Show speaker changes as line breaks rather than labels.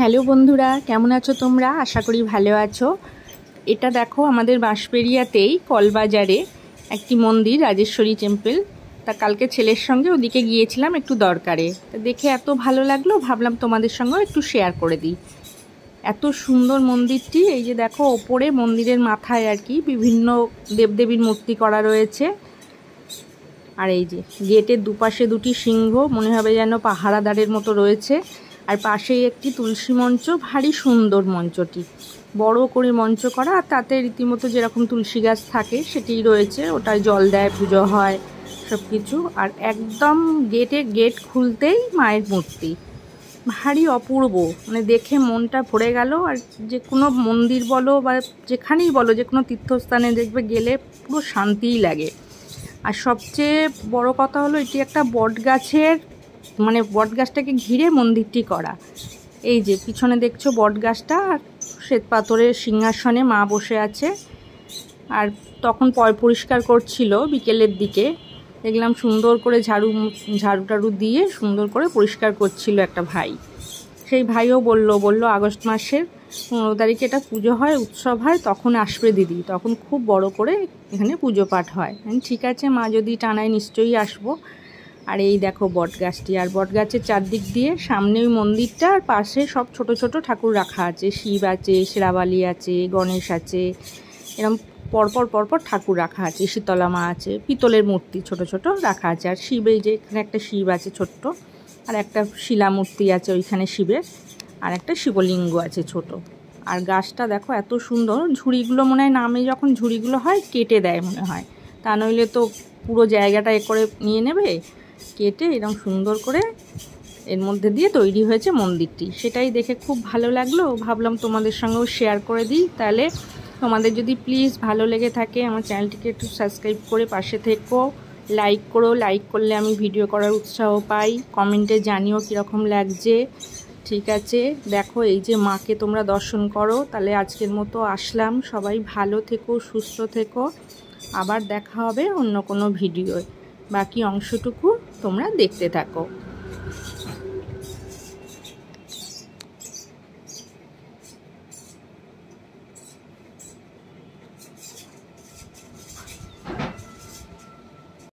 Hello বন্ধুরা, কেমন আছো তোমরা? আশা করি ভালো আছো। এটা দেখো আমাদের বাঁশবেড়িয়াতেই কলবাজারে একটি মন্দির, রাজেশ্বরী টেম্পল। তা কালকে ছেলের সঙ্গে ওদিকে গিয়েছিলাম একটু দরকারে। তা দেখে এত ভালো লাগলো, ভাবলাম তোমাদের সঙ্গেও একটু শেয়ার করে দিই। এত সুন্দর মন্দিরটি। এই যে দেখো ওপরে মন্দিরের মাথায় আর কি বিভিন্ন দেবদেবীর মূর্তি করা রয়েছে। আর এই যে গেটের দুপাশে দুটি সিংহ, মনে হবে যেন পাহারাদারের মতো রয়েছে। আর পাশেই একটি তুলসী মঞ্চ, ভারী সুন্দর মঞ্চটি, বড় করে মঞ্চ করা। আর তাতে রীতিমতো যেরকম তুলসী গাছ থাকে সেটিই রয়েছে, ওটায় জল দেয়, পুজো হয় সব কিছু। আর একদম গেট খুলতেই মায়ের মূর্তি, ভারী অপূর্ব, মানে দেখে মনটা ভরে গেল। আর যে কোনো মন্দির বলো বা যেখানেই বলো, যে কোনো তীর্থস্থানে দেখবে গেলে পুরো শান্তিই লাগে। আর সবচেয়ে বড় কথা হলো এটি একটা বট গাছের, মানে বট গাছটাকে ঘিরে মন্দিরটি করা। এই যে পিছনে দেখছো বট গাছটা, আর শ্বেত পাথরের সিংহাসনে মা বসে আছে। আর তখন পরিষ্কার করছিল বিকেলের দিকে, দেখলাম সুন্দর করে ঝাড়ু দিয়ে সুন্দর করে পরিষ্কার করছিল একটা ভাই। সেই ভাইও বলল আগস্ট মাসের 15 তারিখে এটা পুজো হয়, উৎসব হয়, তখন আসবে দিদি, তখন খুব বড় করে এখানে পুজো পাঠ হয়। ঠিক আছে মা, যদি টানায় নিশ্চয়ই আসবো। আর এই দেখো বট গাছটি, আর বট গাছের চারদিক দিয়ে সামনে ওই মন্দিরটা, আর পাশে সব ছোট ছোট ঠাকুর রাখা আছে। শিব আছে, শেরাবালি আছে, গণেশ আছে, এরকম পরপর ঠাকুর রাখা আছে। শীতলা মা আছে, পিতলের মূর্তি ছোট ছোট রাখা আছে। আর শিব, এই যে এখানে একটা শিব আছে ছোট্ট, আর একটা শিলা মূর্তি আছে ওইখানে শিবের, আর একটা শিবলিঙ্গ আছে ছোট। আর গাছটা দেখো এত সুন্দর, ঝুড়িগুলো মনে হয় নামে যখন ঝুড়িগুলো হয় কেটে দেয় মনে হয়, তা নইলে তো পুরো জায়গাটা করে নিয়ে নেবে। কেটে এরকম সুন্দর করে এর মধ্যে দিয়ে তৈরি হয়েছে মন্দিরটি, সেটাই দেখে খুব ভালো লাগলো। ভাবলাম তোমাদের সঙ্গেও শেয়ার করে দিই। তাহলে তোমাদের যদি প্লিজ ভালো লেগে থাকে আমার চ্যানেলটিকে একটু সাবস্ক্রাইব করে পাশে থেকো, লাইক করো। লাইক করলে আমি ভিডিও করার উৎসাহ পাই। কমেন্টে জানিও কীরকম লাগছে। ঠিক আছে, দেখো এই যে মাকে তোমরা দর্শন করো। তাহলে আজকের মতো আসলাম, সবাই ভালো থেকো, সুস্থ থেকো। আবার দেখা হবে অন্য কোনো ভিডিওয়। বাকি অংশটুকু তোমরা দেখতে থাকো।